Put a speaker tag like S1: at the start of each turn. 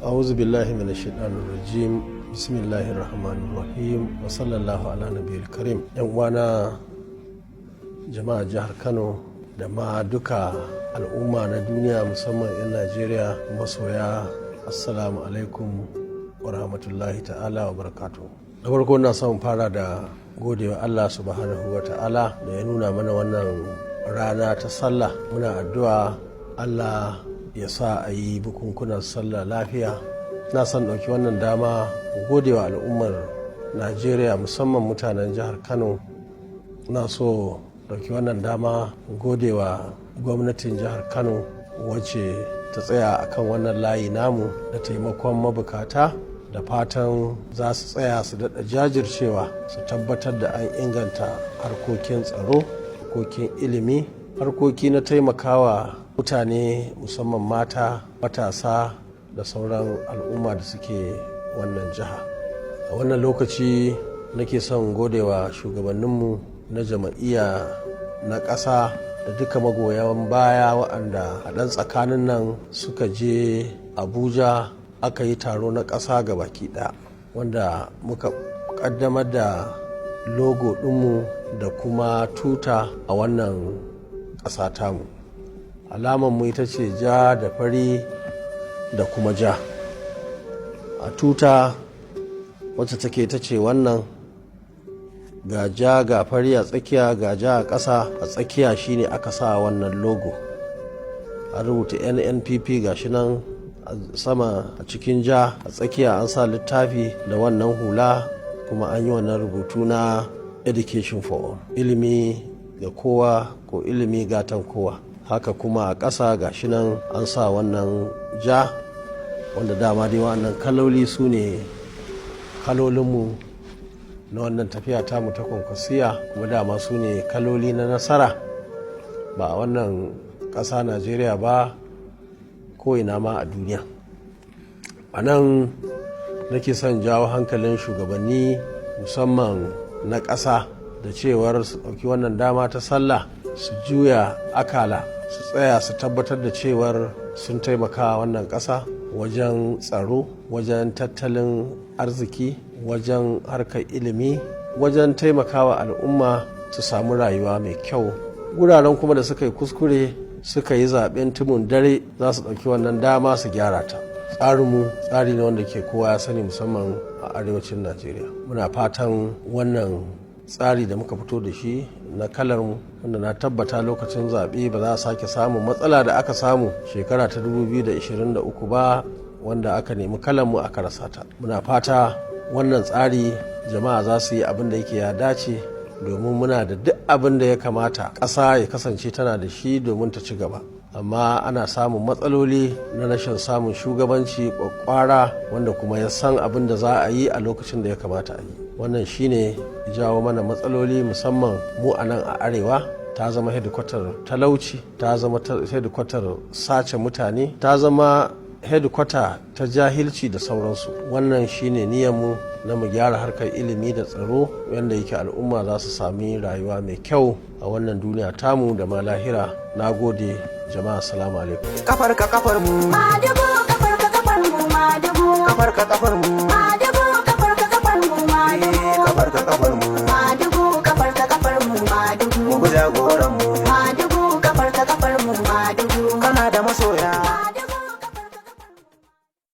S1: أعوذ بالله من الشيطان الرجيم بسم الله الرحمن الرحيم وصلى الله على نبي الكريم. yan uwana jama'a jihar Kano da ma duka al'umma na duniya musamman 'yan Najeriya masoya, assalamu alaikum wa rahmatullahi ta'ala wa barakatuh. Da farko na son fara da godewa Allah subhanahu wa ta'ala da ya nuna mana wannan rana ta sallah. Muna addu'a Allah ya sa a yi bukunkunan sallah lafiya. Na son ɗauki wannan dama godewa al'ummar Najeriya musamman mutanen jihar Kano. Na so ɗauki wannan dama godewa gwamnatin jihar Kano wacce ta tsaya akan wannan layi namu da taimakon mabukata, da fatan za su tsaya su daɗa jajircewa su tabbatar da an inganta harkokin tsaro, harkokin ilimi, harkoki na taimakawa mutane musamman mata, matasa da sauran al'umma da suke wannan jiha. A wannan lokaci nake son godewa shugabanninmu na jama'iyya na ƙasa da duka magoyan baya waɗanda a ɗan tsakanin nan suka je Abuja aka yi taro na ƙasa ga baki ɗaya, wanda muka ƙaddamar da logo ɗinmu da kuma tuta a wannan ƙasa tamu. Alamar mu ita ce ja da fari da kuma ja. A tuta wacce take ita ce wannan, ga ja ga fari a tsakiya, ga ja a ƙasa, a tsakiya shine aka sa wannan logo. An rubuta NNPP gashi nan a sama a cikin ja, a tsakiya an sa littafi da wannan hula, kuma an yi wannan rubutu na education for all, ilimi ga kowa ko ilimi gatan kowa. Haka kuma a ƙasa gashi nan an sa wannan ja, wanda dama dai wannan kaloli su ne kalolinmu na wannan tafiya tamu ta kwankwasiya, kuma dama su ne kaloli na nasara ba a wannan ƙasa Najeriya ba, ko ina ma a duniya. A nan nake son jawo hankalin shugabanni musamman na ƙasa da cewar su ɗauki wannan dama ta sallah su juya akala, su tsaya su tabbatar da cewar sun taimaka wannan ƙasa wajen tsaro, wajen tattalin arziki, wajen harkar ilimi, wajen taimakawa al'umma su samu rayuwa mai kyau. Guraren kuma da suka yi kuskure suka yi zaben tumun dare za su ɗauki wannan dama su gyara ta. Tsarinmu tsari ne wanda ke kowa ya sani musamman a arewacin Najeriya. Muna fatan wannan tsari da muka fito da shi na kalarmu, wanda na tabbata lokacin zaɓe ba za a sake samun matsala da aka samu shekara ta 2023 ba, wanda aka nemi kalarmu aka rasa ta. Muna fata wannan tsari jama'a za su yi abin da yake ya dace, domin muna da duk abin da ya kamata ƙasa ya kasance tana da shi domin ta ci gaba. Amma ana samun matsaloli na rashin samun shugabanci kwakwara wanda kuma ya san abin da za a yi a lokacin da ya kamata a yi. Wannan shine jawo mana matsaloli, musamman mu a nan a arewa. Ta zama hedikwatar talauci, ta zama hedikwatar sace mutane, ta zama hedikwata ta jahilci da sauransu. Wannan shine niyyarmu na mu gyara harkar ilimi da tsaro, yadda yake al'umma za su sami rayuwa mai kyau a wannan duniya tamu da ma lahira. Na gode jama'a, assalamu alaikum.
S2: Kafar ka kafar mu, madugu, kafar ka kafar mu, madugu, kafar ka kafar mu.